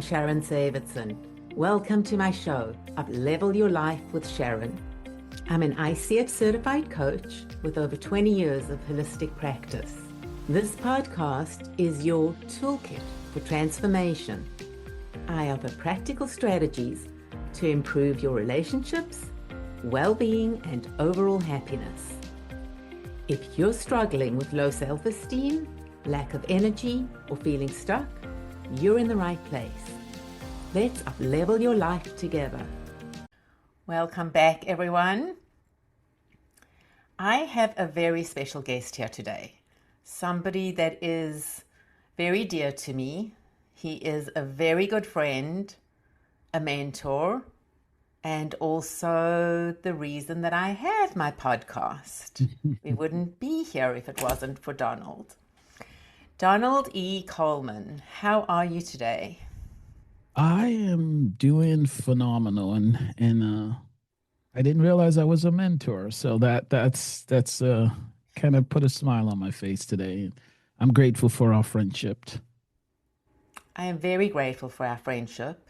I'm Sharon Davidson. Welcome to my show, Up-Level Your Life with Sharon. I'm an ICF certified coach with over 20 years of holistic practice. This podcast is your toolkit for transformation. I offer practical strategies to improve your relationships, well-being, and overall happiness. If you're struggling with low self-esteem, lack of energy, or feeling stuck, you're in the right place. Let's up-level your life together. Welcome back, everyone. I have a very special guest here today. Somebody that is very dear to me. He is a very good friend, a mentor, and also the reason that I have my podcast. We wouldn't be here if it wasn't for Donald. Donald E. Coleman, how are you today? I am doing phenomenal, and I didn't realize I was a mentor, so that's kind of put a smile on my face today. I'm grateful for our friendship. I am very grateful for our friendship.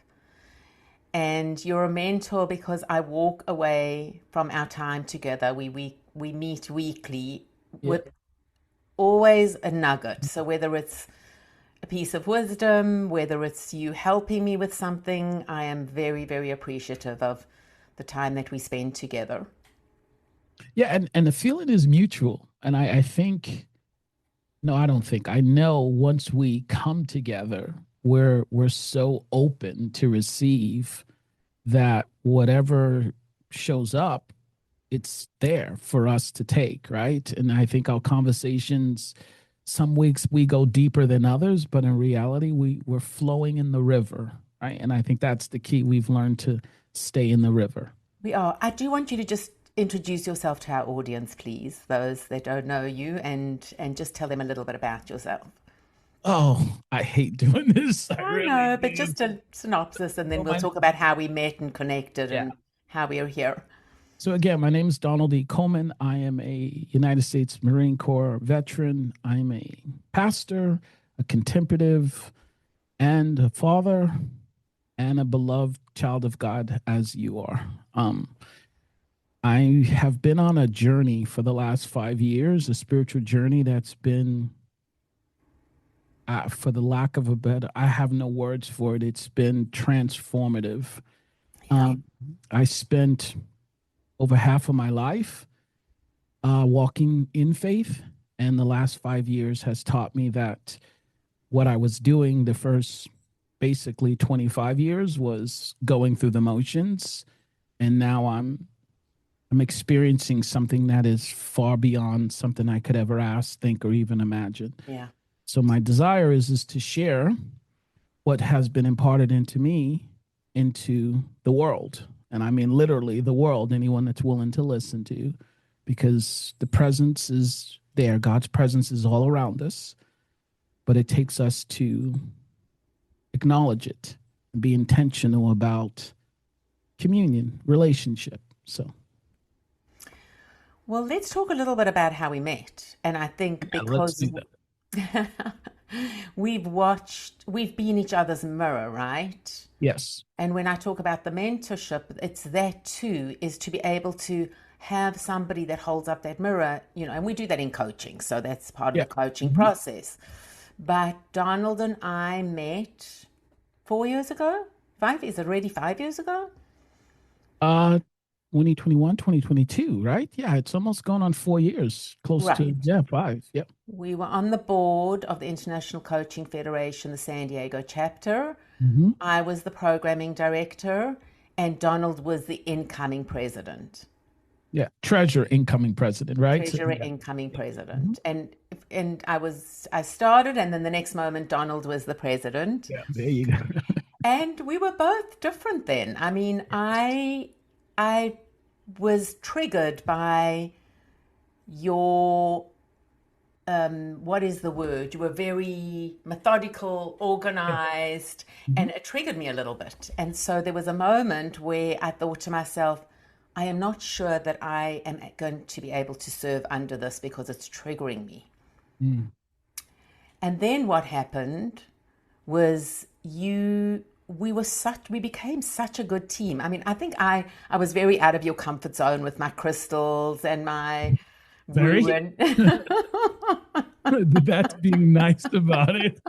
And you're a mentor because I walk away from our time together. We meet weekly with always a nugget. So whether it's a piece of wisdom, whether it's you helping me with something, I am very, very appreciative of the time that we spend together. Yeah, and the feeling is mutual, and I think no, I don't think I know once we come together, we're so open to receive that whatever shows up, it's there for us to take, right? And I think our conversations, some weeks we go deeper than others, but in reality, we're flowing in the river, right? And I think that's the key. We've learned to stay in the river. We are. I do want you to just introduce yourself to our audience, please, those that don't know you, and just tell them a little bit about yourself. Oh, I hate doing this. I I really know, but do. just a synopsis, and then So we'll my talk about how we met and connected yeah. and how we are here. So again, my name is Donald E. Coleman. I am a United States Marine Corps veteran. I'm a pastor, a contemplative, and a father, and a beloved child of God, as you are. I have been on a journey for the last 5 years, a spiritual journey that's been, for the lack of a better, I have no words for it. It's been transformative. Yeah. Um, I spent over half of my life walking in faith, and the last 5 years has taught me that what I was doing the first basically 25 years was going through the motions, and now I'm experiencing something that is far beyond something I could ever ask, think, or even imagine. Yeah. So my desire is to share what has been imparted into me into the world. And I mean literally the world, anyone that's willing to listen to, because the presence is there. God's presence is all around us, but it takes us to acknowledge it and be intentional about communion, relationship. So Well, let's talk a little bit about how we met. And I think yeah, let's because do that. we've been each other's mirror, right? Yes. And when I talk about the mentorship, it's that too, is to be able to have somebody that holds up that mirror, and we do that in coaching. So that's part of Yeah. the coaching Mhm. process. But Donald and I met 4 years ago. Is it already 5 years ago? Uh 2021, 2022, right? Yeah, it's almost going on 4 years, close to, Right. yeah, five. Yeah. We were on the board of the International Coaching Federation, the San Diego chapter. Hmm. I was the programming director, and Donald was the incoming president, Yeah. Treasure incoming president, right? So, treasurer yeah. incoming Yeah. Mhm. president. And I started, and then the next moment Donald was the president. Yeah. There you go. And we were both different then. I mean, I was triggered by your what is the word? You were very methodical, Yeah. organized, Mhm. and it triggered me a little bit. And so there was a moment where I thought to myself, I am not sure that I am going to be able to serve under this because it's triggering me. Mm. And then what happened was you we became such a good team. I mean, I think I was very out of your comfort zone with my crystals and my Very. ruin. That's being nice about it.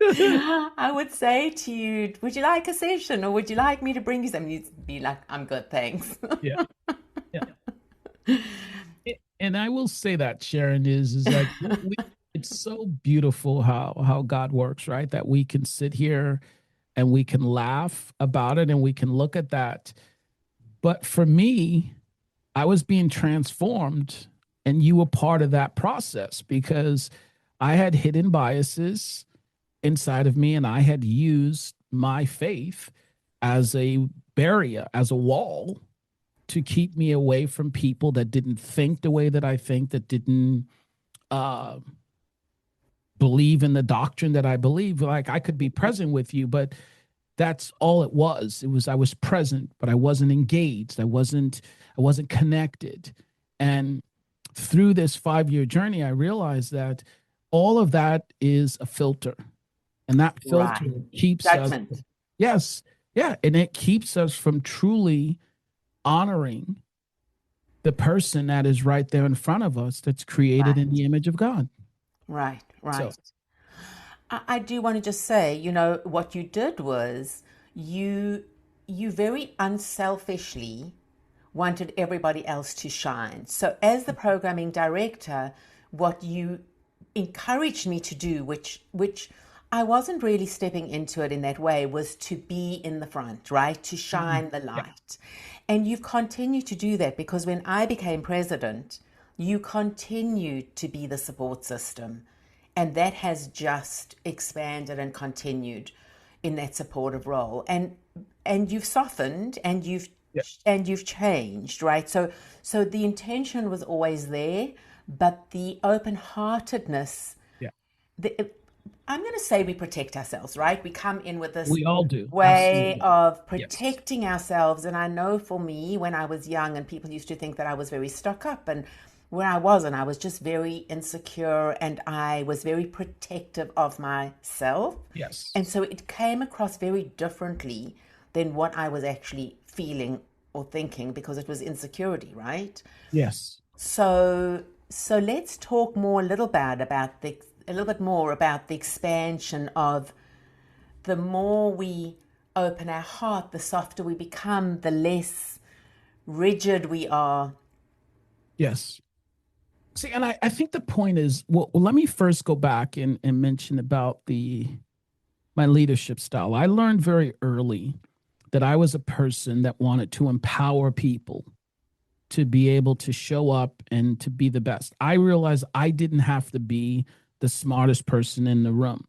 I would say to you, would you like a session or would you like me to bring you something? You'd be like, I'm good, thanks. Yeah. Yeah. And I will say that, Sharon, is like it's so beautiful how God works, right? That we can sit here and we can laugh about it and we can look at that. But for me, I was being transformed and you were part of that process because I had hidden biases inside of me and I had used my faith as a barrier, as a wall to keep me away from people that didn't think the way that I think, that didn't uh, believe in the doctrine that I believe. Like I could be present with you, but that's all it was. It was I was present, but I wasn't engaged. I wasn't connected. And through this 5-year journey, I realized that all of that is a filter. And that filter Right. keeps us, Judgment. yes, yeah. And it keeps us from truly honoring the person that is right there in front of us that's created in Right. the image of God. Right. So, Right. I do want to just say, what you did was you you very unselfishly wanted everybody else to shine. So as the programming director, what you encouraged me to do, which I wasn't really stepping into it in that way, was to be in the front, right? To shine the yeah, light. And you've continued to do that because when I became president, you continued to be the support system. And that has just expanded and continued in that supportive role. And you've softened yeah, and you've changed, right? So the intention was always there, but the open-heartedness, yeah. the, I'm going to say we protect ourselves, right? We come in with this We all do. way Absolutely. of Yes. protecting ourselves. And I know for me, when I was young and people used to think that I was very stuck up, and where I wasn't, I was just very insecure and I was very protective of myself. Yes. And so it came across very differently than what I was actually feeling or thinking because it was insecurity, right? Yes. So let's talk more a little bit more about the expansion of the more we open our heart, the softer we become, the less rigid we are. Yes. See, and I think the point is, well, let me first go back and mention about the my leadership style. I learned very early that I was a person that wanted to empower people to be able to show up and to be the best. I realized I didn't have to be the smartest person in the room.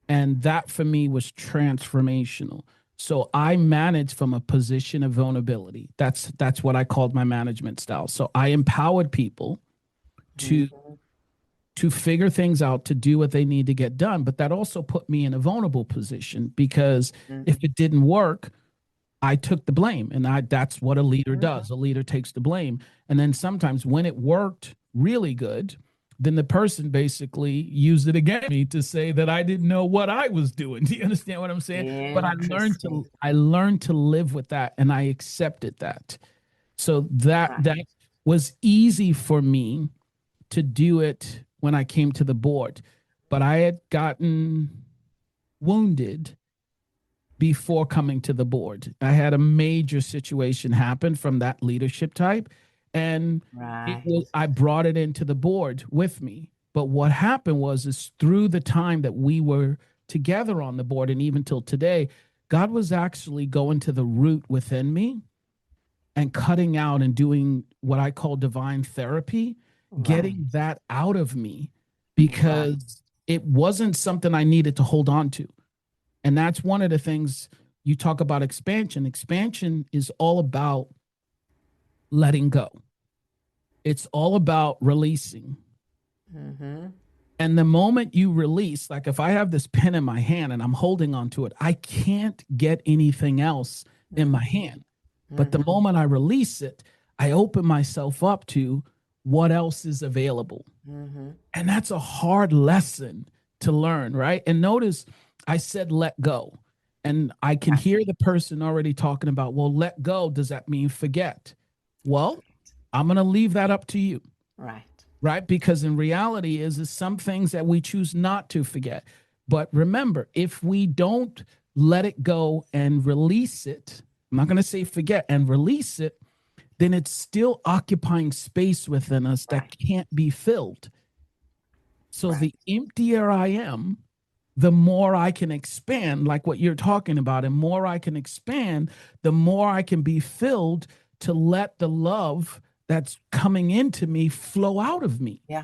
And that for me was transformational. So I managed from a position of vulnerability. That's what I called my management style. So I empowered people to Mm-hmm. to figure things out, to do what they need to get done. But that also put me in a vulnerable position because if it didn't work, I took the blame. And that's what a leader Mm-hmm. does. A leader takes the blame. And then sometimes when it worked really good, then the person basically used it against me to say that I didn't know what I was doing. Do you understand what I'm saying? But I learned Interesting. to I learned to live with that and I accepted that. So that Right. was easy for me to do it when I came to the board. But I had gotten wounded before coming to the board. I had a major situation happen from that leadership type, and Right. I brought it into the board with me. But what happened was is through the time that we were together on the board and even till today, God was actually going to the root within me and cutting out and doing what I call divine therapy, Right. getting that out of me Right. because it wasn't something I needed to hold on to. And that's one of the things you talk about expansion. Expansion is all about letting go, it's all about releasing. Mm-hmm. And the moment you release, like if I have this pen in my hand and I'm holding onto it, I can't get anything else in my Mm-hmm. hand. But the Mm-hmm. moment I release it, I open myself up to what else is available. Mm-hmm. And that's a hard lesson to learn, right? And notice I said let go. And I can hear the person already talking about, well, let go. Does that mean forget? Well, I'm going to leave that up to you. Right. Right? Because in reality is some things that we choose not to forget. But remember, if we don't let it go and release it, I'm not going to say forget and release it, then it's still occupying space within us Right. that can't be filled. So Right. the emptier I am, the more I can expand, like what you're talking about, and more I can expand, the more I can be filled to let the love that's coming into me flow out of me. Yeah.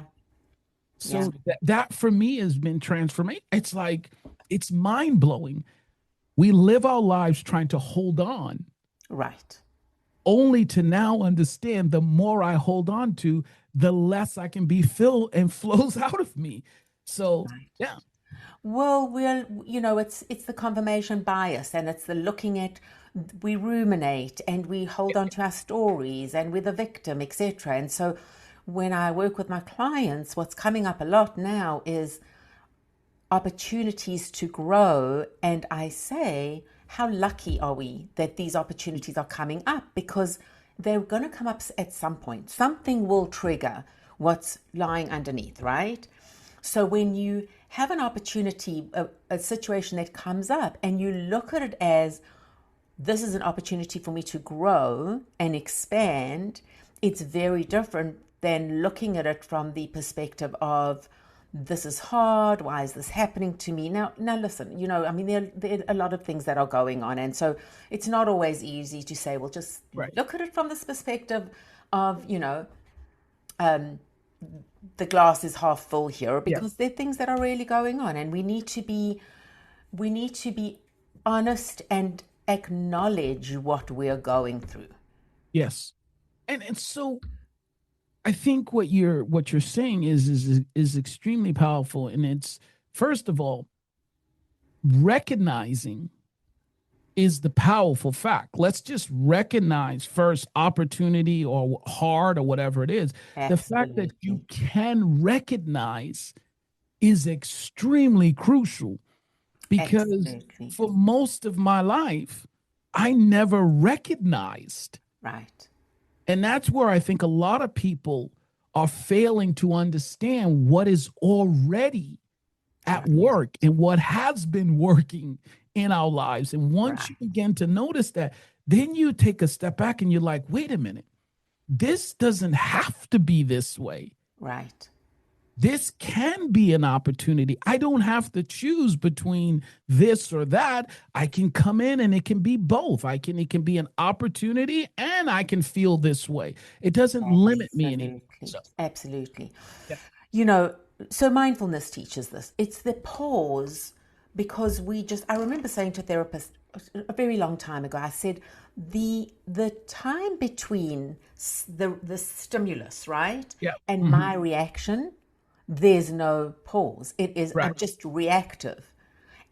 Yeah. So that for me has been transformation. It's like, it's mind blowing. We live our lives trying to hold on, Right. only to now understand the more I hold on to, the less I can be filled and flows out of me. So, Right. yeah. Well, it's the confirmation bias, and it's the looking at, we ruminate and we hold on to our stories and we're the victim, etc. And so when I work with my clients, what's coming up a lot now is opportunities to grow. And I say, how lucky are we that these opportunities are coming up? Because they're going to come up at some point. Something will trigger what's lying underneath, right? So when you have an opportunity, a situation that comes up, and you look at it as, this is an opportunity for me to grow and expand, it's very different than looking at it from the perspective of, this is hard, why is this happening to me? Now listen, I mean, there are a lot of things that are going on, and so it's not always easy to say, well, just Right. look at it from this perspective of, the glass is half full here, Yeah. because there are things that are really going on, and we need to be honest and acknowledge what we're going through. Yes. And so I think what you're saying is extremely powerful. And it's, first of all, recognizing is the powerful fact. Let's just recognize first opportunity or hard or whatever it is. The fact that you Absolutely. can recognize is extremely crucial, because Absolutely. for most of my life, I never recognized. Right. And that's where I think a lot of people are failing to understand what is already at Right. work and what has been working in our lives. And once you Right. begin to notice that, then you take a step back and you're like, wait a minute, this doesn't have to be this way. Right. This can be an opportunity. I don't have to choose between this or that. I can come in and it can be both. It can be an opportunity and I can feel this way. It doesn't limit me anymore. Absolutely. So, Absolutely. yeah. You know, so mindfulness teaches this. It's the pause, because I remember saying to a therapist a very long time ago, I said, the time between the stimulus, right, Yeah. and Mhm. my reaction, there's no pause. I'm Right. just reactive.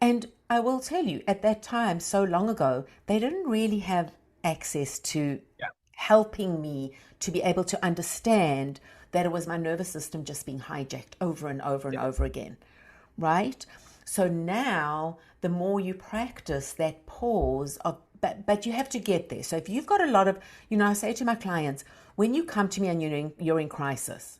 And I will tell you, at that time, so long ago, they didn't really have access to Yeah. helping me to be able to understand that it was my nervous system just being hijacked over and over and Yeah. over again, right? So now, the more you practice that pause of, but you have to get there. So if you've got a lot of, I say to my clients, when you come to me and you're in crisis,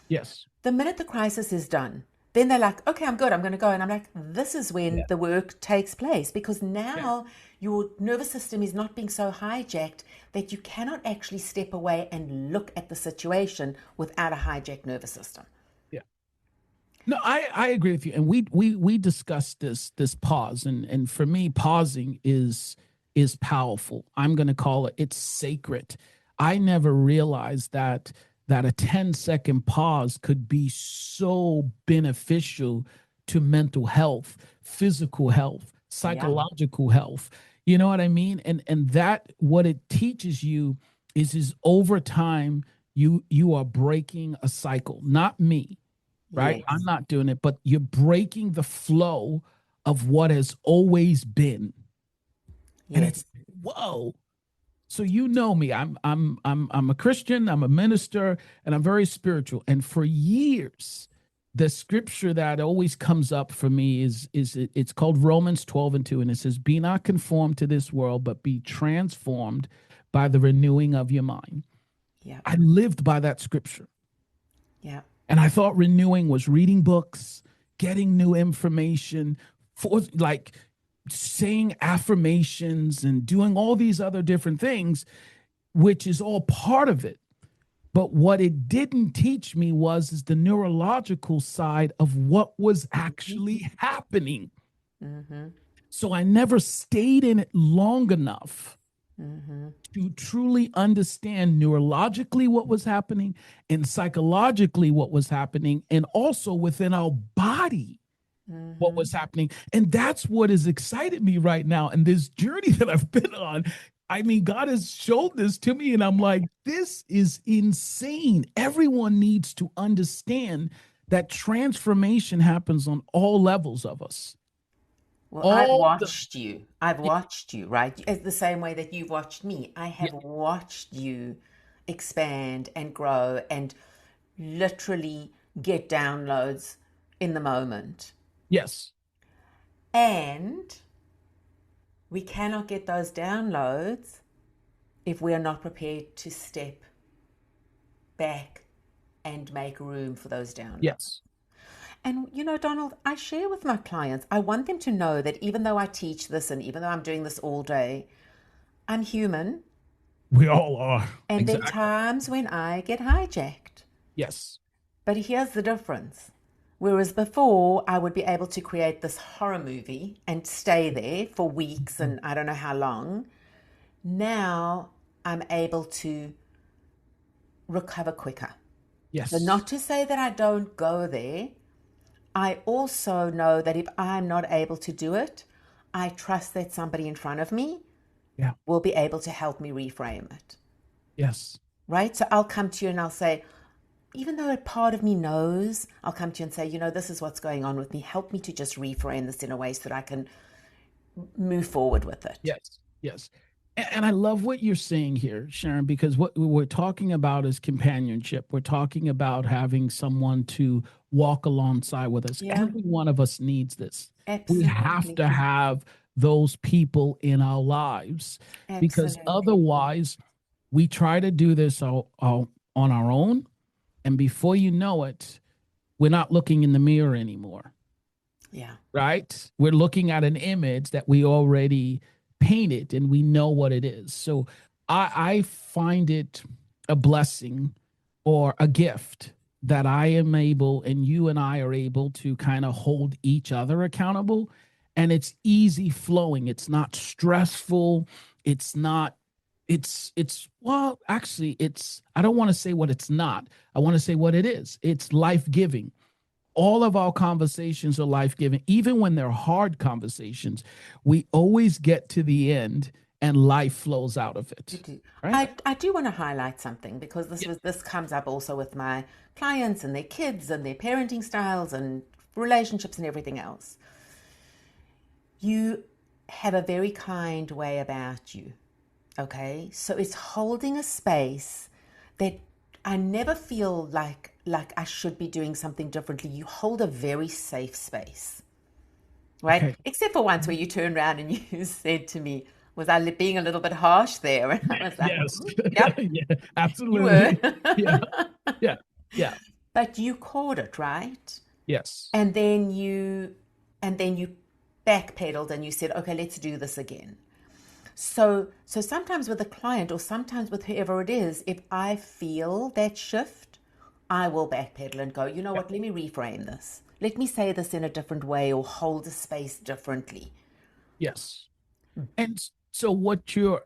Yes. the minute the crisis is done, then they're like, okay, I'm good, I'm going to go. And I'm like, this is when Yeah. the work takes place, because Yeah. now your nervous system is not being so hijacked that you cannot actually step away and look at the situation without a hijacked nervous system. Yeah. No, I agree with you. And we discussed this pause. And for me, pausing is powerful. I'm gonna call it's sacred. I never realized that a 10-second pause could be so beneficial to mental health, physical health, Yeah. psychological health. You know what I mean? And that, what it teaches you is over time you are breaking a cycle, not me, right? I'm Yes. not doing it, but you're breaking the flow of what has always been. And it's, Yes. whoa. So you know me. I'm a Christian, I'm a minister, and I'm very spiritual. And for years, the scripture that always comes up for me it's called Romans 12:2, and it says, "Be not conformed to this world, but be transformed by the renewing of your mind." Yeah. I lived by that scripture. Yeah. And I thought renewing was reading books, getting new information, for like saying affirmations and doing all these other different things, which is all part of it. But what it didn't teach me is the neurological side of what was actually happening. Mm-hmm. So I never stayed in it long enough to truly understand neurologically what was happening and psychologically what was happening, and also within our body what was happening. And that's what has excited me right now. And this journey that I've been on, I mean, God has showed this to me, and I'm like, this is insane. Everyone needs to understand that transformation happens on all levels of us. Well, I've All the, watched you. I've watched you, right? It's the same way that you've watched me. I yeah, have watched you expand and grow and literally get downloads in the moment. yes, And we cannot get those downloads if we are not prepared to step back and make room for those downloads. yes, And you know, Donald, I share with my clients, I want them to know that even though I teach this and even though I'm doing this all day, I'm human. we all are. And there are Exactly. times when I get hijacked. Yes, But here's the difference. Whereas before, I would be able to create this horror movie and stay there for weeks and I don't know how long. Now I'm able to recover quicker. So, yes, not to say that I don't go there, I also know that if I'm not able to do it, I trust that somebody in front of me yeah, will be able to help me reframe it. yes, Right? So I'll come to you and I'll say, even though a part of me knows, I'll come to you and say, you know, this is what's going on with me. Help me to just reframe this in a way so that I can move forward with it. yes, yes. And I love what you're saying here, Sharon, because what we're talking about is companionship. We're talking about having someone to walk alongside with us. Yeah, Every one of us needs this. We have absolutely. to have those people in our lives, because Absolutely. otherwise we try to do this on our own. And before you know it, we're not looking in the mirror anymore, Yeah. right? We're looking at an image that we already painted and we know what it is. So I find it a blessing or a gift that I am able and you and I are able to kind of hold each other accountable. And it's easy flowing. It's not stressful. It's not, well, actually, I don't want to say what it's not. I want to say what it is. It's life giving. All of our conversations are life giving, even when they're hard conversations. We always get to the end and life flows out of You it. do. Right? I do want to highlight something because Yeah. this comes up also with my clients and their kids and their parenting styles and relationships and everything else. You have a very kind way about you. Okay? So it's holding a space that I never feel like I should be doing something differently. You hold a very safe space. Right? Okay. Except for once where you turned around and you said to me, was I being a little bit harsh there? And I was like, Yes. yep, Yeah, you were. absolutely. Yeah. Yeah. Yeah. But you caught it, right? Yes. And then you backpedaled and you said, okay, let's do this again. So sometimes with a client or sometimes with whoever it is, if I feel that shift, I will backpedal and go, you know Yeah. what, let me reframe this. Let me say this in a different way or hold a space differently. Yes. And so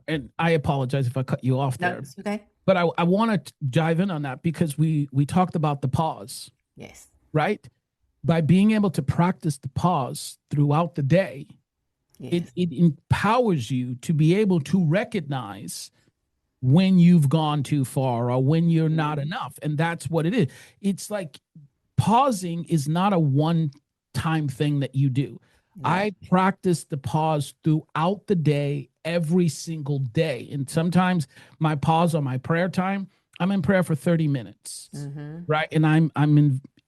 and I apologize if I cut you off No, there, it's okay. but I want to dive in on that because we talked about the pause, Yes. right? By being able to practice the pause throughout the day, Yes. it empowers you to be able to recognize when you've gone too far or when you're not Mm, enough. And that's what it is. It's like pausing is not a one time thing that you do. no. I practice the pause throughout the day, every single day. And sometimes my pause on my prayer time, I'm in prayer for 30 minutes, Mm-hmm. right? And I'm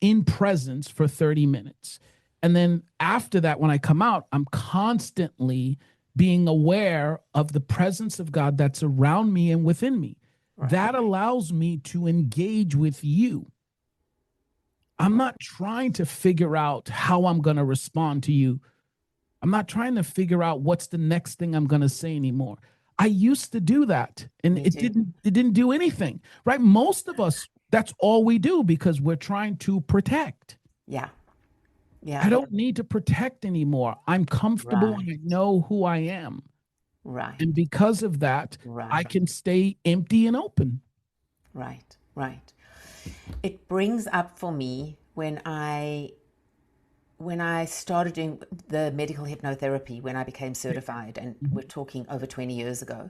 in presence for 30 minutes. And then after that, when I come out, I'm constantly being aware of the presence of God that's around me and within me. Right. That allows me to engage with you. I'm not trying to figure out how I'm going to respond to you. I'm not trying to figure out what's the next thing I'm going to say anymore. I used to do that and it didn't do anything, right? Most of us, that's all we do because we're trying to protect. Yeah. Yeah. I don't need to protect anymore. I'm comfortable and I Right. know who I am. Right. And because of that, I Right. can stay empty and open. Right. Right. It brings up for me when I started doing the medical hypnotherapy, when I became certified, and we're talking over 20 years ago,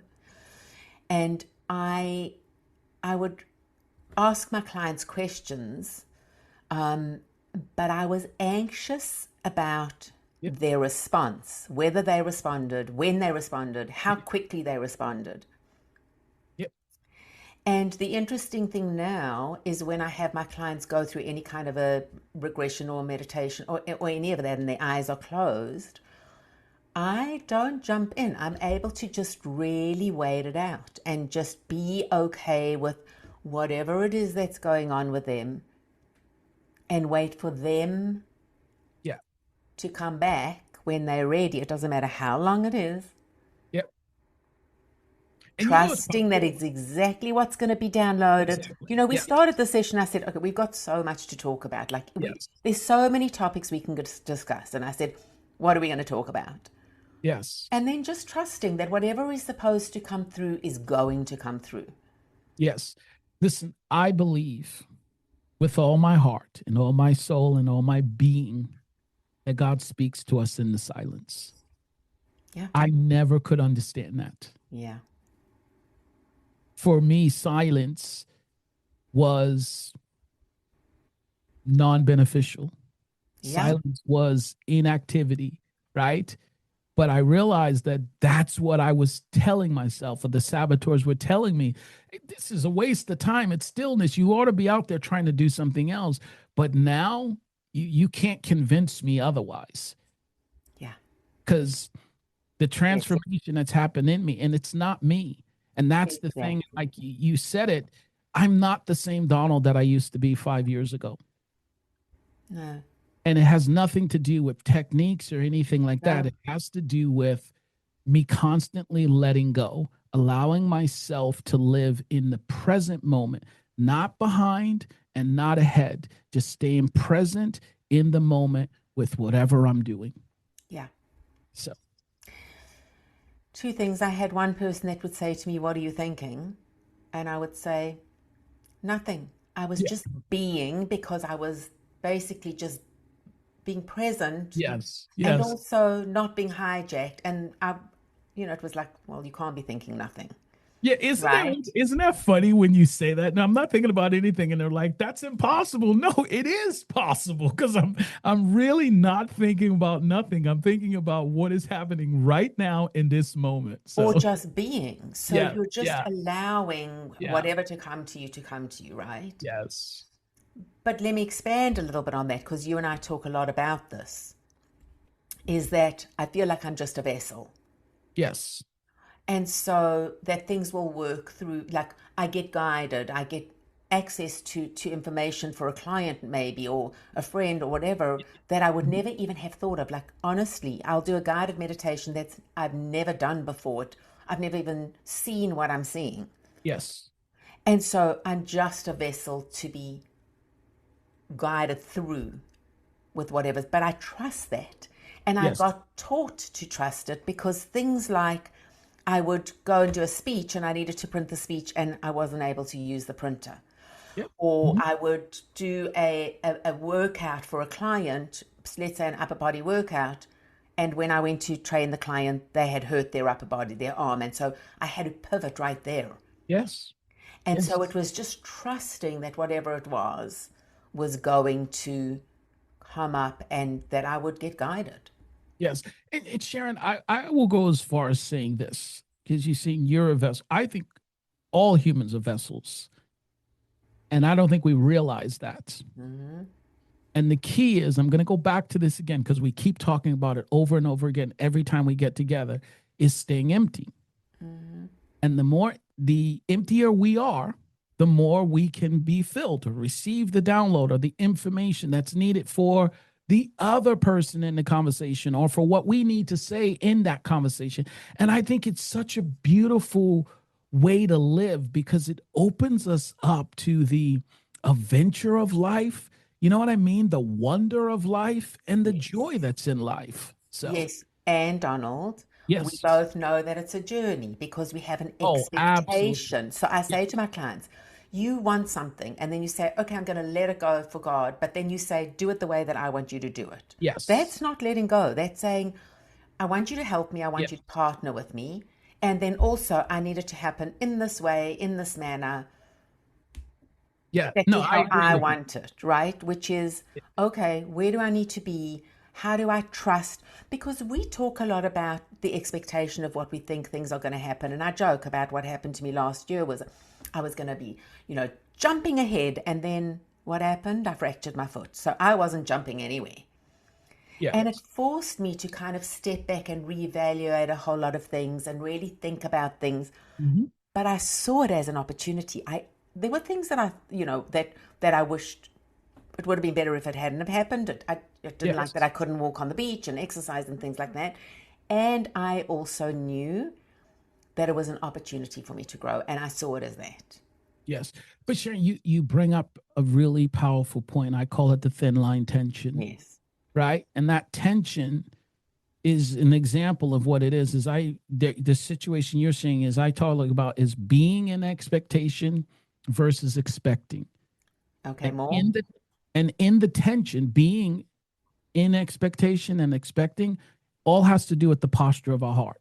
and I would ask my clients questions, but I was anxious about Yep. their response, whether they responded, when they responded, how quickly they responded. Yep. And the interesting thing now is when I have my clients go through any kind of a regression or meditation or any of that and their eyes are closed, I don't jump in. I'm able to just really wait it out and just be okay with whatever it is that's going on with them and wait for them Yeah. to come back when they're ready. It doesn't matter how long it is. Yep. And you know what's Trusting that it's exactly what's going to be downloaded. exactly. You know, we Yeah. started the session. I said, okay, we've got so much to talk about. Like, Yes. there's so many topics we can discuss. And I said, what are we going to talk about? Yes. And then just trusting that whatever is supposed to come through is going to come through. Yes. Listen, I believe with all my heart and all my soul and all my being that God speaks to us in the silence. Yeah. I never could understand that. Yeah. For me, silence was non-beneficial. Yeah. Silence was inactivity, right? But I realized that that's what I was telling myself, or the saboteurs were telling me. Hey, this is a waste of time. It's stillness. You ought to be out there trying to do something else. But now you can't convince me otherwise Yeah. because the Yes. transformation that's happened in me, and it's not me. And that's the thing, Exactly. like you said it, I'm not the same Donald that I used to be 5 years ago. No. And it has nothing to do with techniques or anything like that. No. It has to do with me constantly letting go, allowing myself to live in the present moment, not behind and not ahead, just staying present in the moment with whatever I'm doing. Yeah. So, Two things. I had one person that would say to me, what are you thinking? And I would say, nothing. I was yeah, just being because I was basically just being present yes, and yes. also not being hijacked. And it was like, well, you can't be thinking nothing, Yeah, isn't that right? isn't that funny when you say that? Now I'm not thinking about anything, and they're like, "That's impossible." No, it is possible because I'm really not thinking about nothing. I'm thinking about what is happening right now in this moment. Or So just being. So yeah, you're just yeah, allowing yeah, whatever to come to you, right? yes, But let me expand a little bit on that because you and I talk a lot about this. Is that I feel like I'm just a vessel. yes, And so that things will work through, like I get guided, I get access to information for a client maybe or a friend or whatever that I would mhm, never even have thought of. Like honestly, I'll do a guided meditation that's I've never done before. I've never even seen what I'm seeing. yes, And so I'm just a vessel to be guided through with whatever, but I trust that. And I yes, got taught to trust it because things like I would go and do a speech and I needed to print the speech and I wasn't able to use the printer. yep, Or mhm, I would do a workout for a client, let's say an upper body workout. And when I went to train the client, they had hurt their upper body, their arm. And so I had to pivot right there. yes, And yes, so it was just trusting that whatever it was going to come up and that I would get guided. yes. And Sharon, I will go as far as saying this because you see, you're a vessel. I think all humans are vessels. And I don't think we realize that. Mm-hmm. And the key is, I'm going to go back to this again because we keep talking about it over and over again every time we get together, is staying empty. Mm-hmm. And the emptier we are, the more we can be filled or receive the download or the information that's needed for the other person in the conversation or for what we need to say in that conversation. And I think it's such a beautiful way to live because it opens us up to the adventure of life. You know what I mean? The wonder of life and the joy Yes. that's in life. So, Yes. And Donald, we yes. both know that it's a journey because we have an Oh, absolutely. expectation. So I Yeah. say to my clients, you want something, and then you say, okay, I'm going to let it go for God. But then you say, do it the way that I want you to do it. That's Yes. not letting go. That's saying, I want you to help me. I want you Yes. to partner with me. And then also, I need it to happen in this way, in this manner, Yeah. No, exactly I how agree I with you. want it, right? Which is, okay, where do I need to be? How do I trust? Because we talk a lot about the expectation of what we think things are going to happen. And I joke about what happened to me last year was I was going to be, jumping ahead. And then what happened? I fractured my foot. So I wasn't jumping anywhere. Yeah. And it forced me to kind of step back and reevaluate a whole lot of things and really think about things. Mhm. But I saw it as an opportunity. There were things that that I wished it would have been better if it hadn't have happened. I didn't like that Yes. I couldn't walk on the beach and exercise and things like that. And I also knew that it was an opportunity for me to grow, and I saw it as that. Yes. But Sharon, you bring up a really powerful point. I call it the thin line tension, Yes. right? And that tension is an example of what it is the situation you're saying is I talk about is being in expectation versus expecting. Okay, And more. in the tension, being in expectation and expecting all has to do with the posture of our heart.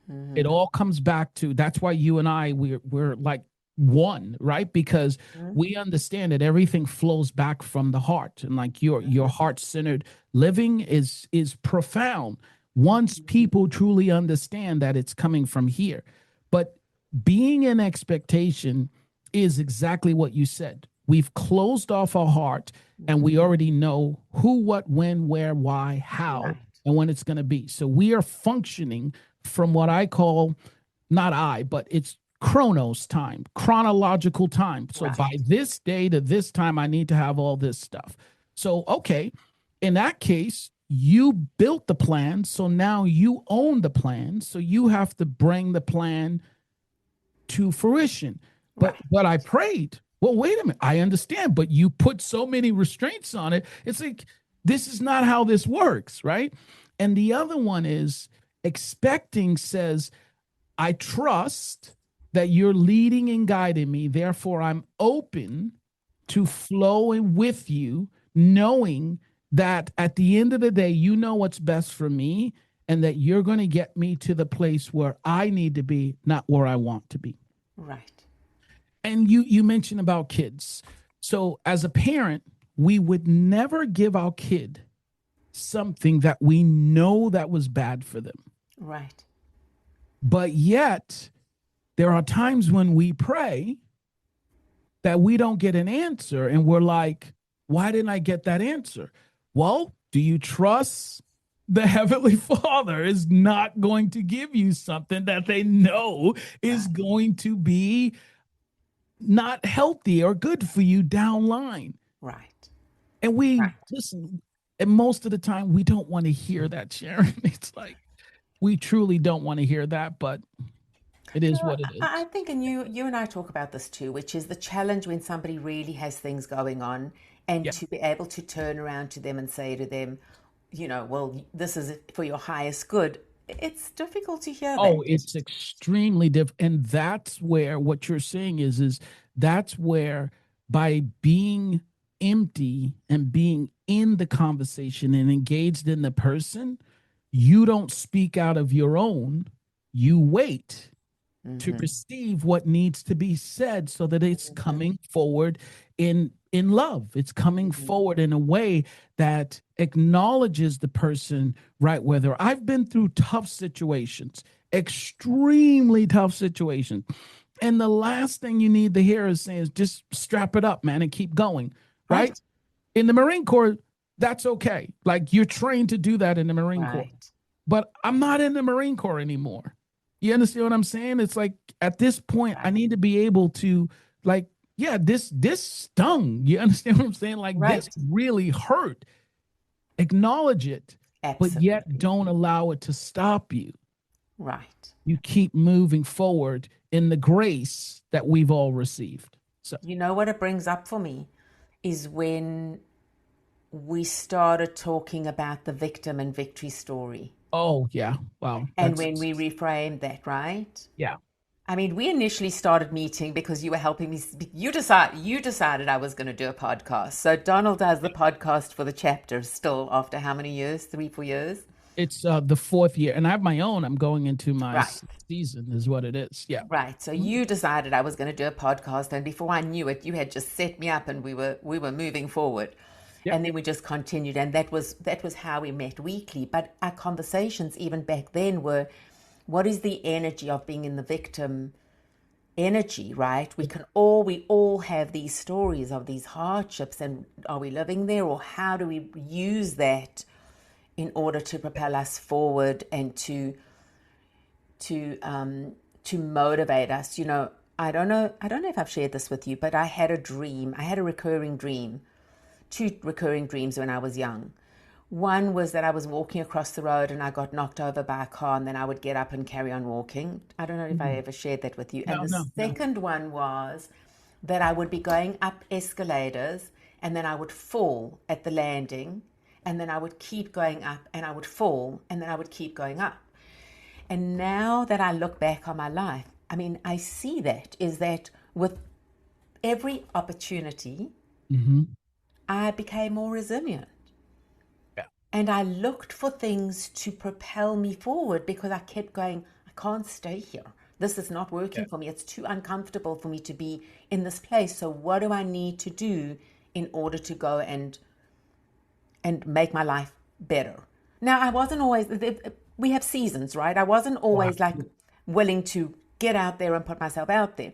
It Mm-hmm. all comes back to that's why you and I we're like one, right? Because we understand that everything flows back from the heart, and like your heart centered living is profound once people truly understand that it's coming from here. But being in expectation is exactly what you said. We've closed off our heart and we already know who, what, when, where, why, how, Right. and when it's going to be. So we are functioning from what I call, not I, but it's chronos time, chronological time. So by Right. this day to this time, I need to have all this stuff. So, okay, in that case, you built the plan. So now you own the plan. So you have to bring the plan to fruition. Right. But I prayed. Well, wait a minute. I understand, but you put so many restraints on it. It's like this is not how this works, right? And the other one is expecting says, I trust that you're leading and guiding me. Therefore, I'm open to flowing with you, knowing that at the end of the day, you know what's best for me and that you're going to get me to the place where I need to be, not where I want to be. Right. And you mentioned about kids. So as a parent, we would never give our kid something that we know that was bad for them. Right. But yet, there are times when we pray that we don't get an answer and we're like, why didn't I get that answer? Well, do you trust the Heavenly Father is not going to give you something that they know is Right. going to be not healthy or good for you down line? Right. And we Right. listen, and most of the time we don't want to hear that, Sharon. It's like we truly don't want to hear that, but it No, is what it I is. think, and you and I talk about this too, which is the challenge when somebody really has things going on, and Yeah. to be able to turn around to them and say to them, well, this is for your highest good. It's difficult to hear Oh, that. it's extremely different. And that's where what you're saying is that's where by being empty and being in the conversation and engaged in the person, you don't speak out of your own. You wait to Mm-hmm. receive what needs to be said so that it's Mm-hmm. coming forward in love. It's coming Mm-hmm. forward in a way that acknowledges the person right where they're. I've been through tough situations, extremely tough situations, and the last thing you need to hear is saying is just strap it up, man, and keep going, right? Right. In the Marine Corps, that's okay. Like you're trained to do that in the Marine Corps. Right. But I'm not in the Marine Corps anymore. You understand what I'm saying? It's like at this point, I Right. need to be able to like, yeah, this stung. You understand what I'm saying? Like this Right. really hurt. Acknowledge it, but yet Absolutely. don't allow it to stop you. Right. You keep moving forward in the grace that we've all received. So, You know what it brings up for me is when we started talking about the victim and victory story. oh yeah, wow, And when that's we reframed that, right? yeah. I mean, we initially started meeting because you were helping me. You decided I was going to do a podcast. So Donald does the podcast for the chapter still after how many years? 3, 4 years? It's the fourth year, and I have my own. I'm going into my Right. sixth season, is what it is. Yeah. Right. So Mhm. you decided I was going to do a podcast, and before I knew it, you had just set me up, and we were moving forward, Yep. and then we just continued, and that was how we met weekly. But our conversations even back then were, what is the energy of being in the victim energy? Right. We all have these stories of these hardships, and are we living there, or how do we use that in order to propel us forward and to motivate us. I don't know if I've shared this with you, but I had a dream. I had a recurring dream, two recurring dreams when I was young. One was that I was walking across the road and I got knocked over by a car, and then I would get up and carry on walking. I don't know if I Mhm. ever shared that with you. And No, the no, no. second one was that I would be going up escalators, and then I would fall at the landing, and then I would keep going up, and I would fall, and then I would keep going up. And now that I look back on my life, I mean, I see that is that with every opportunity, Hmm. I became more resilient. Yeah. And I looked for things to propel me forward because I kept going, I can't stay here. This is not Yeah. working for me. It's too uncomfortable for me to be in this place. So what do I need to do in order to go and make my life better? Now, I wasn't always, we have seasons, right? I wasn't Oh, always like absolutely. willing to get out there and put myself out there.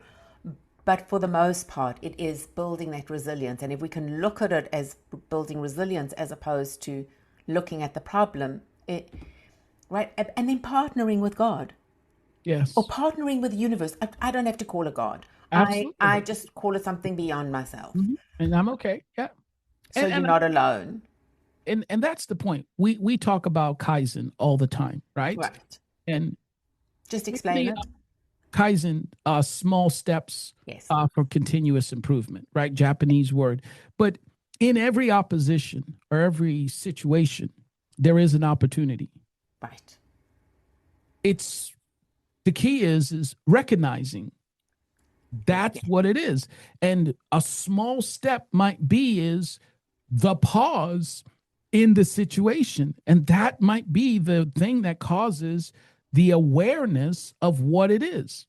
But for the most part, it is building that resilience. And if we can look at it as building resilience as opposed to looking at the problem, right? And then partnering with God or Yes. partnering with the universe. I don't have to call it God. I Absolutely. just call it something beyond myself. Mhm. And I'm okay. Yeah. So you're And not alone. and that's the point. We talk about Kaizen all the time, right? Right. And Just in explain the it. Kaizen, small steps Yes. for continuous improvement, right? Japanese word. But in every opposition or every situation, there is an opportunity. Right. It's the key is recognizing that's Yeah. what it is. And a small step might be is the pause in the situation. And that might be the thing that causes the awareness of what it is.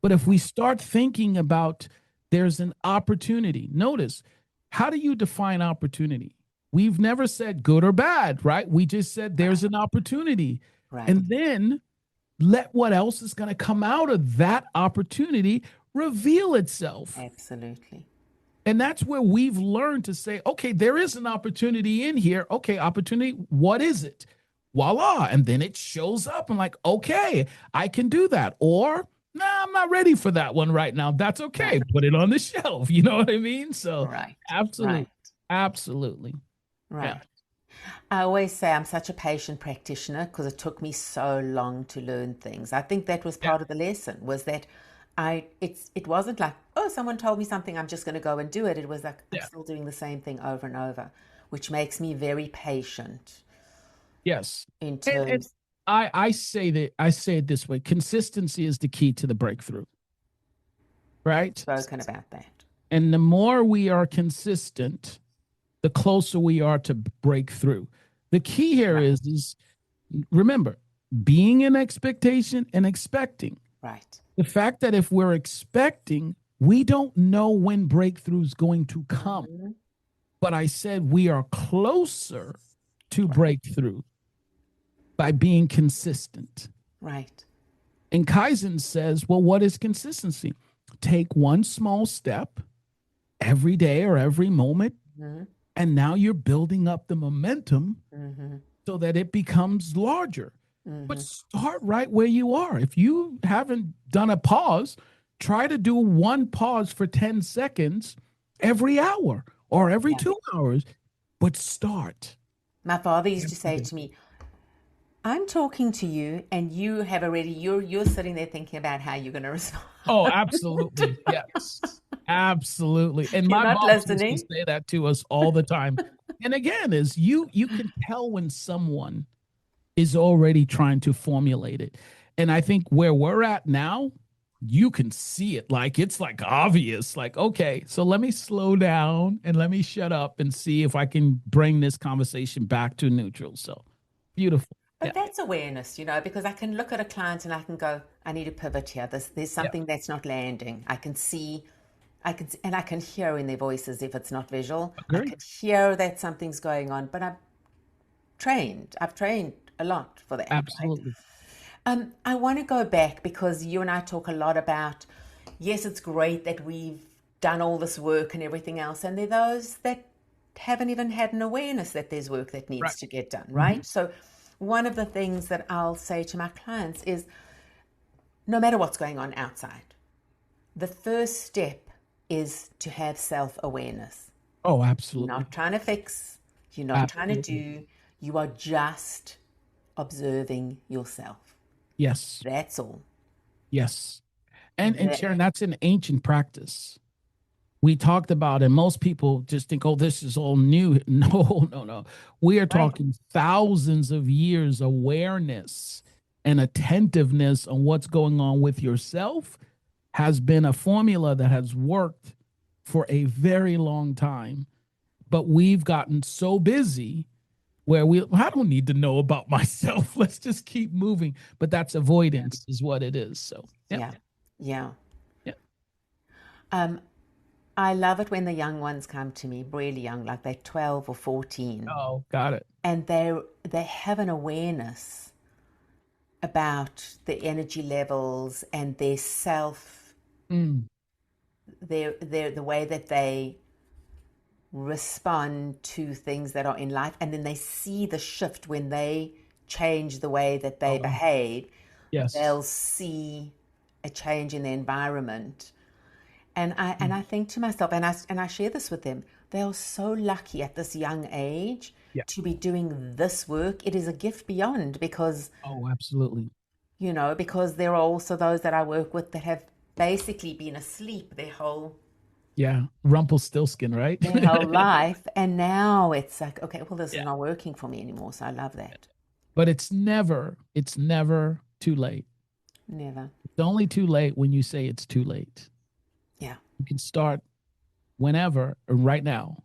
But if we start thinking about there's an opportunity, notice, how do you define opportunity? We've never said good or bad, right? We just said there's Right. an opportunity. Right. And then let what else is going to come out of that opportunity reveal itself. Absolutely. And that's where we've learned to say, okay, there is an opportunity in here. Okay, opportunity, what is it? Voila. And then it shows up. I'm like, okay, I can do that. Or, nah, I'm not ready for that one right now. That's okay. Right. Put it on the shelf. You know what I mean? So, Right. absolutely. Right. Absolutely. Yeah. Right. I always say I'm such a patient practitioner because it took me so long to learn things. I think that was Yeah. part of the lesson was that it wasn't like, oh, someone told me something, I'm just going to go and do it. It was like I'm Yeah. still doing the same thing over and over, which makes me very patient Yes. in And terms I say it this way: consistency is the key to the breakthrough, right? spoken about that. And the more we are consistent, the closer we are to breakthrough. The key here Right. is remember being in expectation and expecting. Right. The fact that if we're expecting, we don't know when breakthrough is going to come. Mhm. But I said we are closer to Right. breakthrough by being consistent. Right. And Kaizen says, well, what is consistency? Take one small step every day or every moment, Mhm. And now you're building up the momentum Mm-hmm. so that it becomes larger. But Mm-hmm. start right where you are. If you haven't done a pause, try to do one pause for 10 seconds every hour or every Yeah. 2 hours, but start. My father used to say to me, I'm talking to you and you have already you're sitting there thinking about how you're going to respond. Oh, absolutely. Yes. Absolutely. And You're my not boss used to listening. say that to us all the time. And again, is you can tell when someone is already trying to formulate it. And I think where we're at now, you can see it. Like it's like obvious. Like, okay, so let me slow down and let me shut up and see if I can bring this conversation back to neutral. So beautiful. Yeah. But that's awareness, because I can look at a client and I can go, I need to pivot here. There's Yeah. something that's not landing. And I can hear in their voices if it's not visual. I Agree. can hear that something's going on, but I've trained a lot for that, right? Absolutely. I want to go back because you and I talk a lot about, yes, it's great that we've done all this work and everything else, and there are those that haven't even had an awareness that there's work that Right. needs to get done, Mm-hmm. right? So, one of the things that I'll say to my clients is no matter what's going on outside, the first step is to have self awareness. Oh, You're absolutely. not trying to fix, you're not trying to Absolutely. do, you are just observing yourself. Yes. That's all. Yes. And That, Sharon, that's an ancient practice. We talked about, and most people just think, oh, this is all new. No, no, no. We are right. talking thousands of years awareness and attentiveness on what's going on with yourself has been a formula that has worked for a very long time. But we've gotten so busy where I don't need to know about myself. Let's just keep moving. But that's Yeah. avoidance is what it is. So, yeah, Yeah. Yeah. yeah. Um, I love it when the young ones come to me, really young, like they're 12 or 14, Oh, got it. and they have an awareness about the energy levels and their self, Mm. the way that they respond to things that are in life, and then they see the shift when they change the way that they Oh, behave. yes. They'll see a change in the environment. And I think to myself, and I share this with them, they are so lucky at this young age Yeah. to be doing this work. It is a gift beyond Oh, absolutely. because there are also those that I work with that have basically been asleep Yeah. Rumpelstiltskin, right? their whole life, and now it's like, okay, well, this is Yeah. not working for me anymore. So I love that. But it's never too late. Never. It's only too late when you say it's too late. Yeah. You can start whenever or right now.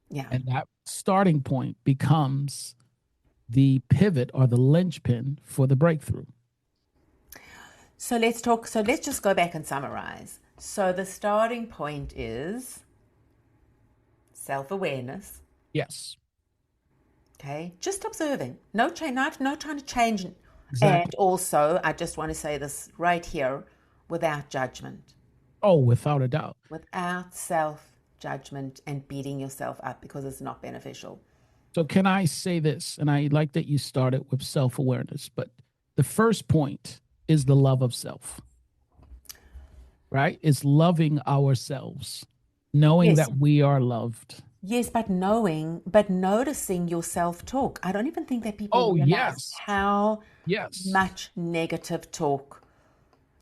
Yeah. And that starting point becomes the pivot or the linchpin for the breakthrough. So let's talk. So let's just go back and summarize. So the starting point is self awareness. Yes, Okay, just observing. No change. No trying to change. And exactly. also, I just want to say this right here, without judgment, Oh, without a doubt. without self judgment and beating yourself up because it's not beneficial. So, can I say this? And I like that you started with self awareness, but the first point is the love of self, right? It's loving ourselves, knowing Yes. that we are loved. Yes, but noticing your self talk. I don't even think that people Oh, realize yes. how Yes. much negative talk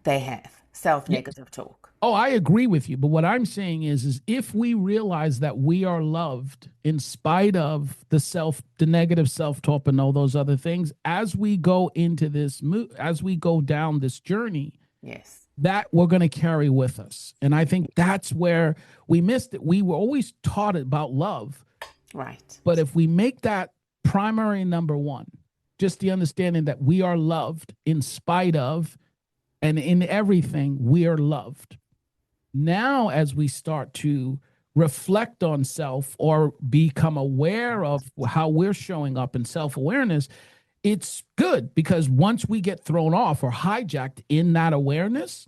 they have, self Yeah. negative talk. Oh, I agree with you. But what I'm saying is if we realize that we are loved in spite of the negative self-talk and all those other things, as we go into as we go down this journey, Yes, that we're going to carry with us. And I think that's where we missed it. We were always taught about love, right. but if we make that primary number one, just the understanding that we are loved in spite of and in everything, we are loved. Now, as we start to reflect on self or become aware of how we're showing up in self awareness, it's good because once we get thrown off or hijacked in that awareness,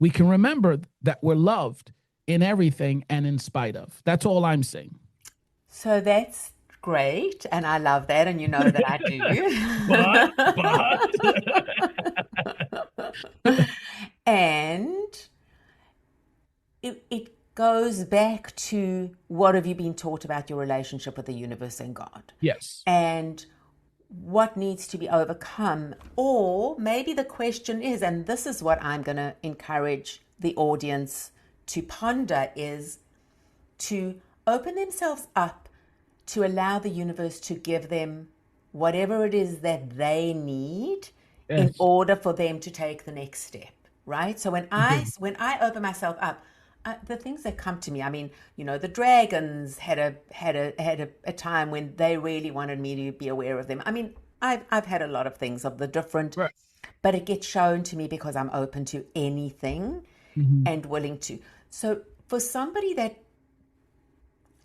we can remember that we're loved in everything and in spite of. That's all I'm saying. So that's great. And I love that. And you know that I but do. And it goes back to what have you been taught about your relationship with the universe and God? yes, And what needs to be overcome? Or maybe the question is, and this is what I'm going to encourage the audience to ponder, is to open themselves up to allow the universe to give them whatever it is that they need in yes, order for them to take the next step, right? So agree. when I open myself up, the things that come to me, I mean, the dragons had a time when they really wanted me to be aware of them. I mean, I've had a lot of things of the different, Right. but it gets shown to me because I'm open to anything Hmm. and willing to. So for somebody that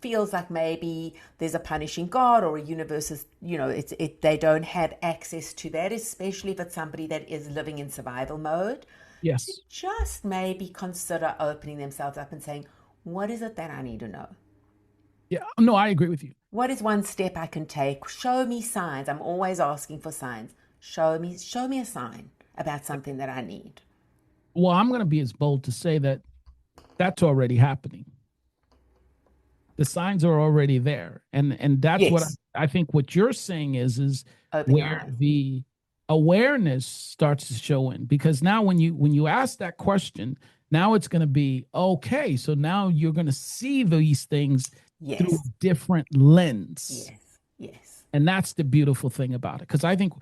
feels like maybe there's a punishing God or a universe is, they don't have access to that, especially if it's somebody that is living in survival mode, to Yes. just maybe consider opening themselves up and saying, what is it that I need to know? Yeah. No, I agree with you. What is one step I can take? Show me signs. I'm always asking for signs. Show me a sign about something that I need. Well, I'm going to be as bold to say that that's already happening. The signs are already there, and that's what Yes. I think. What you're saying is Open your where eyes. the awareness starts to show in, because now when you ask that question, now it's going to be okay. So now you're going to see these things through a Yes. different lens, Yes. Yes. and that's the beautiful thing about it. Because I think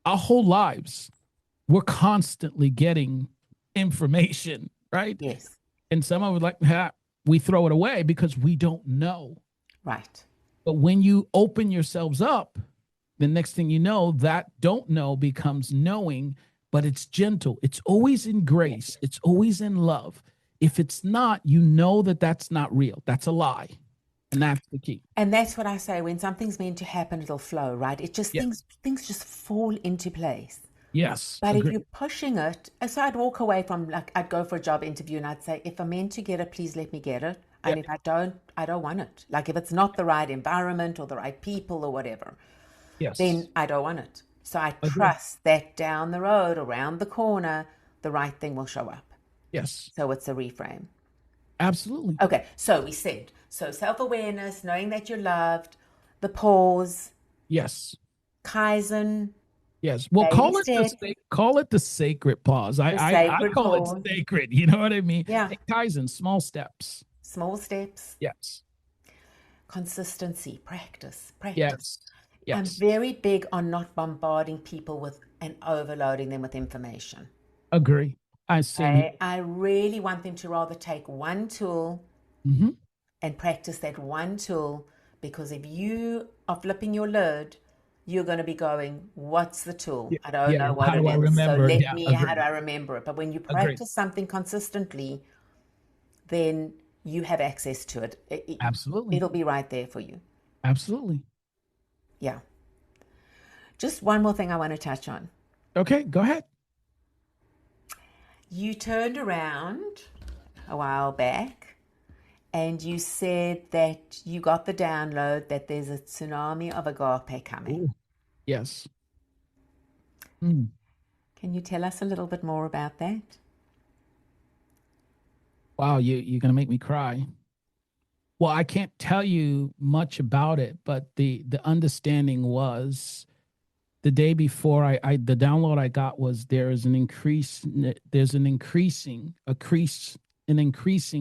our whole lives we're constantly getting information, right? Yes. And some of it like, ha, we throw it away because we don't know. Right. But when you open yourselves up, the next thing you know, that don't know becomes knowing, but it's gentle. It's always in Yes. grace. It's always in love. If it's not, you know that that's not real. That's a lie. And that's the key. And that's what I say. When something's meant to happen, it'll flow, right? It just Yeah. things just fall into place. Yes. But if Agree. you're pushing it, so I'd walk away from, like, I'd go for a job interview and I'd say, if I'm meant to get it, please let me get it. Yeah. And if I don't want it. Like if it's not the right environment or the right people or whatever, Yes. then I don't want it. So I Agree. trust that down the road, around the corner, the right thing will show up. Yes. So it's a reframe. Absolutely. Okay, so we said, so self awareness, knowing that you're loved, the pause, Yes. Kaizen, Yes. Well, baby step, call it the sacred pause. the I sacred call it pause. sacred. You know what I mean? Yeah, It ties in small steps. small steps, Yes. consistency, practice, practice. Yes. I'm Yes. very big on not bombarding people with and overloading them with information. Agree. I same here. I really want them to rather take one tool Hmm. and practice that one tool, because if you are flipping your lid, you're going to be going, what's the tool? Yeah. I don't Yeah. know what How it do I is. So remember? let Yeah. me, how do Agree. I remember it? But when you Agree. practice something consistently, then you have access to it. Absolutely. It'll be right there for you. Absolutely. Yeah. Just one more thing I want to touch on. Okay. Go ahead. You turned around a while back and you said that you got the download that there's a tsunami of agape coming. Ooh. Yes. Mm. Can you tell us a little bit more about that? Wow. You're gonna make me cry. Well, I can't tell you much about it, but the understanding was the day before I the download I got was there's an increasing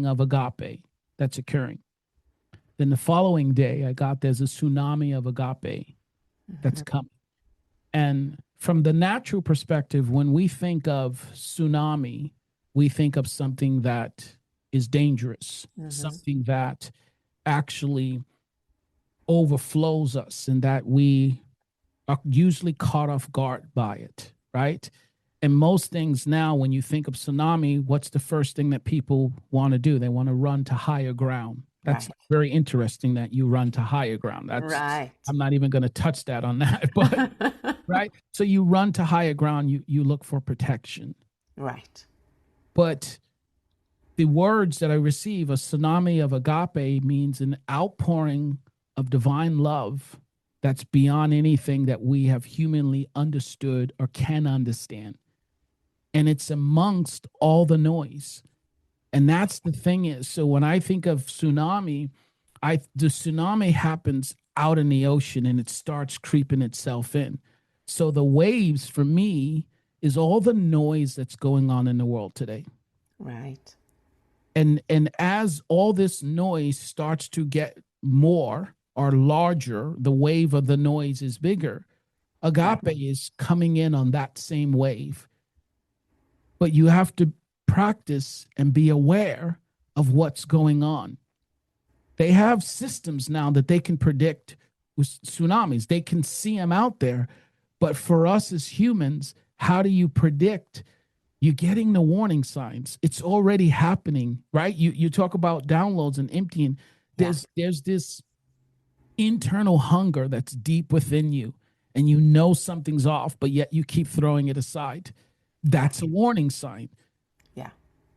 of agape that's occurring. Then the following day I got there's a tsunami of agape that's Mm-hmm. coming. And from the natural perspective, when we think of tsunami, we think of something that is dangerous, Mm-hmm. something that actually overflows us and that we are usually caught off guard by it, right? And most things now, when you think of tsunami, what's the first thing that people want to do? They want to run to higher ground. That's Right. very interesting that you run to higher ground. Right. I'm not even going to touch that on that, but right. So you run to higher ground, you look for protection. Right. But the words that I receive, a tsunami of agape, means an outpouring of divine love that's beyond anything that we have humanly understood or can understand. And it's amongst all the noise. And that's the thing is, so when I think of tsunami, the tsunami happens out in the ocean and it starts creeping itself in. So the waves for me is all the noise that's going on in the world today. Right. And as all this noise starts to get more or larger, the wave of the noise is bigger. Agape Right. is coming in on that same wave. But you have to practice and be aware of what's going on. They have systems now that they can predict with tsunamis. They can see them out there. But for us as humans, how do you predict? You're getting the warning signs. It's already happening, right? You talk about downloads and emptying. Yeah. There's this internal hunger that's deep within you, and you know something's off, but yet you keep throwing it aside. That's a warning sign. Yeah.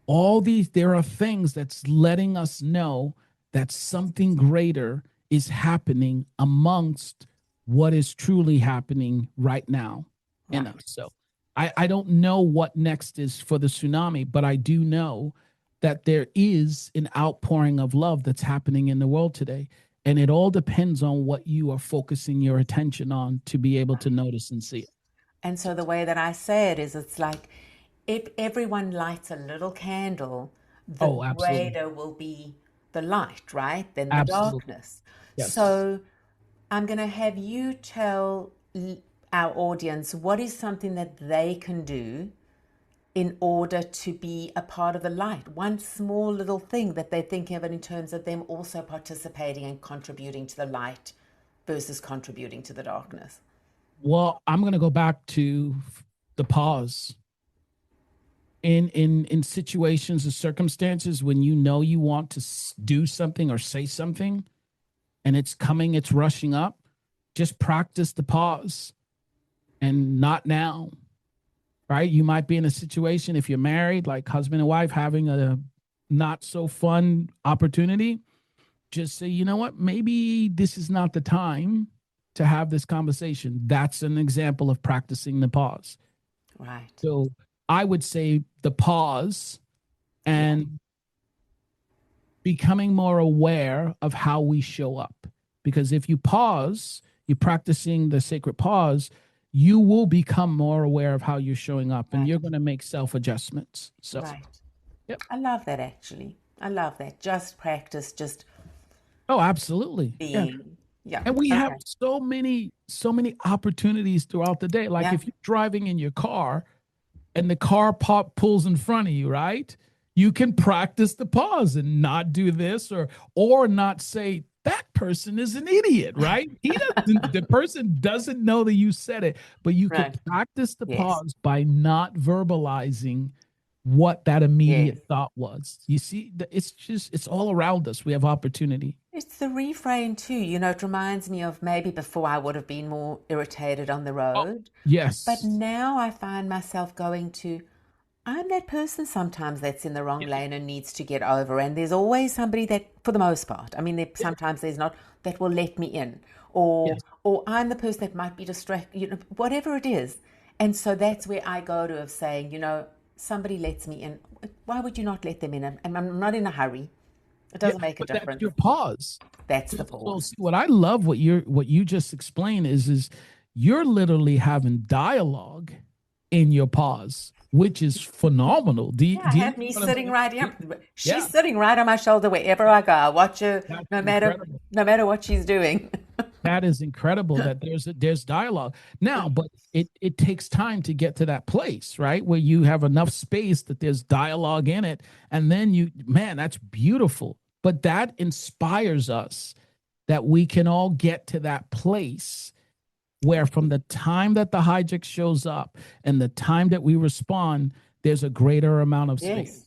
All these, there are things that's letting us know that something greater is happening amongst what is truly happening right now in Right. us. So I don't know what next is for the tsunami, but I do know that there is an outpouring of love that's happening in the world today. And it all depends on what you are focusing your attention on to be able to notice and see it. And so the way that I say it is, it's like if everyone lights a little candle, the Oh, absolutely. greater will be the light, right? Than the Absolutely. darkness. Yes. So I'm going to have you tell our audience what is something that they can do in order to be a part of the light. One small little thing that they're thinking of it in terms of them also participating and contributing to the light versus contributing to the darkness. Well, I'm going to go back to the pause in situations or circumstances when you know you want to do something or say something and it's coming, it's rushing up. Just practice the pause and not now, right? You might be in a situation, if you're married, like husband and wife, having a not so fun opportunity. Just say, you know what, maybe this is not the time to have this conversation. That's an example of practicing the pause. Right. So I would say the pause Yeah. and becoming more aware of how we show up. Because if you pause, you're practicing the sacred pause, you will become more aware of how you're showing up and Right. you're going to make self adjustments. So, Right. yep. I love that actually. I love that. Just practice, just Oh, absolutely. Yeah. being. Yeah. And we have Okay. so many opportunities throughout the day. Like Yeah. if you're driving in your car and the car pulls in front of you, right? You can practice the pause and not do this or not say that person is an idiot, right? The person doesn't know that you said it, but you could Right. practice the Yes. pause by not verbalizing what that Yes. immediate thought was. You see, it's all around us. We have opportunity. It's the refrain too. You know, it reminds me of maybe before I would have been more irritated on the Oh, road. But yes. now I find myself going to, I'm that person sometimes that's in the wrong Yeah, lane and needs to get over. And there's always somebody that, for the most part, I mean, yeah, sometimes there's not, that will let me in. Or, yes. or I'm the person that might be distracted, you know, whatever it is. And so that's where I go to of saying, you know, somebody lets me in. Why would you not let them in? And I'm not in a hurry. It Yeah, doesn't make a but that's difference. your pause. That's So, the so pause. see, what I love what you just explained is you're literally having dialogue in your pause, which is phenomenal. Do you, Yeah, I do you know have me what I'm sitting saying? right Yeah, here. yeah, She's sitting right on my shoulder wherever I go. I watch her that's no matter incredible. no matter what she's doing. That is incredible that there's dialogue now, but it takes time to get to that place, right? Where you have enough space that there's dialogue in it, and then man, that's beautiful. But that inspires us that we can all get to that place where from the time that the hijack shows up and the time that we respond, there's a greater amount of space. Yes,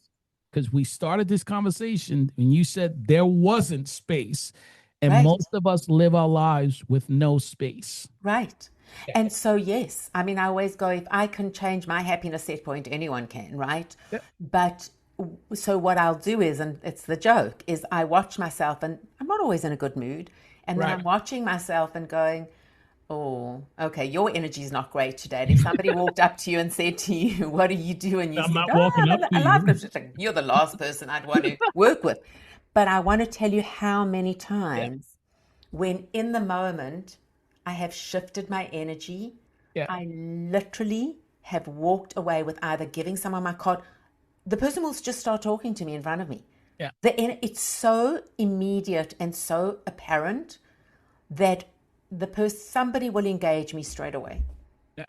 Because we started this conversation and you said there wasn't space. And right, most of us live our lives with no space. right. Yeah. And so yes, I mean I always go if I can change my happiness set point, anyone can, right? Yeah. But so what I'll do is, and it's the joke, is I watch myself and I'm not always in a good mood. And then Right. I'm watching myself and going, oh, okay, your energy is not great today. And if somebody walked up to you and said to you, what do you do? And you I'm said, not walking up oh, to I love you. this. It's like, you're the last person I'd want to work with. But I want to tell you how many Yeah. times when in the moment I have shifted my energy, Yeah. I literally have walked away with either giving someone my card, the person will just start talking to me in front of me. Yeah. It's so immediate and so apparent that somebody will engage me straight away. Yeah.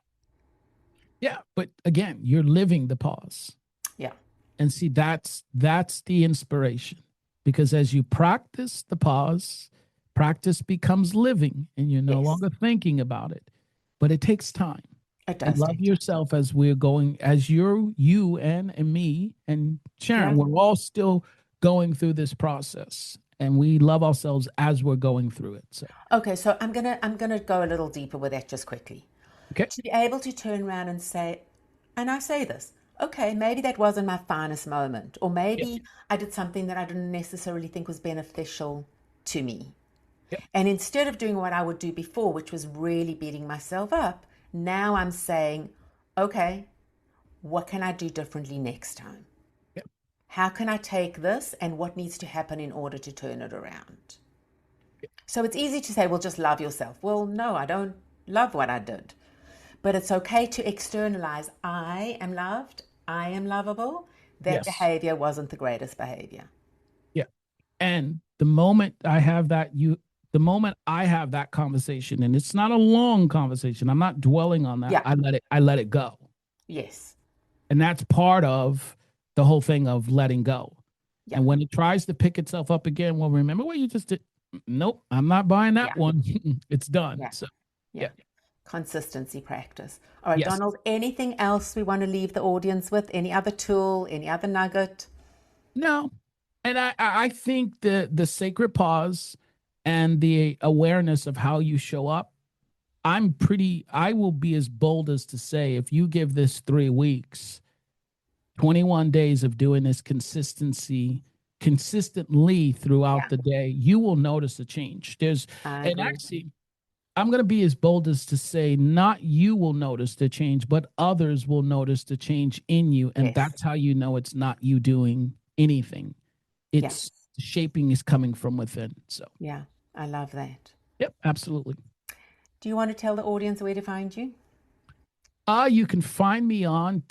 Yeah. But again, you're living the pause. Yeah. And see, that's the inspiration. Because as you practice the pause, practice becomes living and you're no Yes. longer thinking about it. But it takes time. It And does love take time. yourself as we're going, as you and me and Sharon, Yeah. we're all still going through this process. And we love ourselves as we're going through it. So Okay, so I'm gonna go a little deeper with that just quickly. okay. To be able to turn around and say, and I say this, okay, maybe that wasn't my finest moment, or Yeah. maybe I did something that I didn't necessarily think was beneficial to me. Yeah. And instead of doing what I would do before, which was really beating myself up, now I'm saying, okay, what can I do differently next time? Yeah. How can I take this and what needs to happen in order to turn it around? So it's easy to say, well, just love yourself. Well, no, I don't love what I did. But it's okay to externalize, I am loved, I am lovable. That Yes. behavior wasn't the greatest behavior. Yeah. And the moment I have that conversation, and it's not a long conversation, I'm not dwelling on that. Yeah, I let it go. yes, And that's part of the whole thing of letting go. yeah, And when it tries to pick itself up again, well, remember what you just did? Nope, I'm not buying yeah, that one. It's done. yeah, So, yeah. yeah. Consistency practice. All right, Yes. Donald, anything else we want to leave the audience with? Any other tool, any other nugget? No. And I think the sacred pause and the awareness of how you show up, I will be as bold as to say if you give this 3 weeks, 21 days of doing this consistently throughout Yeah, the day, you will notice a change. I And agree. actually, I'm going to be as bold as to say, not you will notice the change, but others will notice the change in you. And Yes, that's how you know it's not you doing anything. yeah, It's shaping is coming from within. So, yeah. I love that. yep, absolutely. Do you want to tell the audience where to find you? You can find me on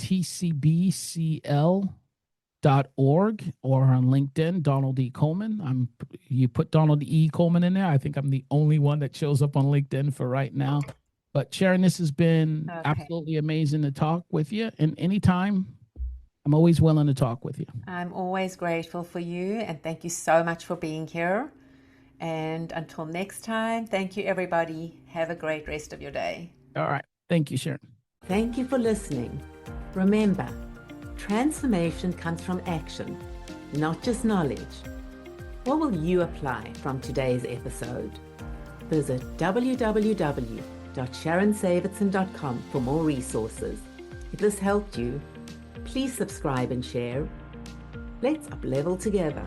tcbcl.org or on LinkedIn, Donald E. Coleman. You put Donald E. Coleman in there. I think I'm the only one that shows up on LinkedIn for right now. But Sharon, this has been Okay. absolutely amazing to talk with you. And anytime, I'm always willing to talk with you. I'm always grateful for you and thank you so much for being here. And until next time, thank you, everybody. Have a great rest of your day. All right. Thank you, Sharon. Thank you for listening. Remember, transformation comes from action, not just knowledge. What will you apply from today's episode? Visit www.sharonsavitson.com for more resources. If this helped you, please subscribe and share. Let's up-level together.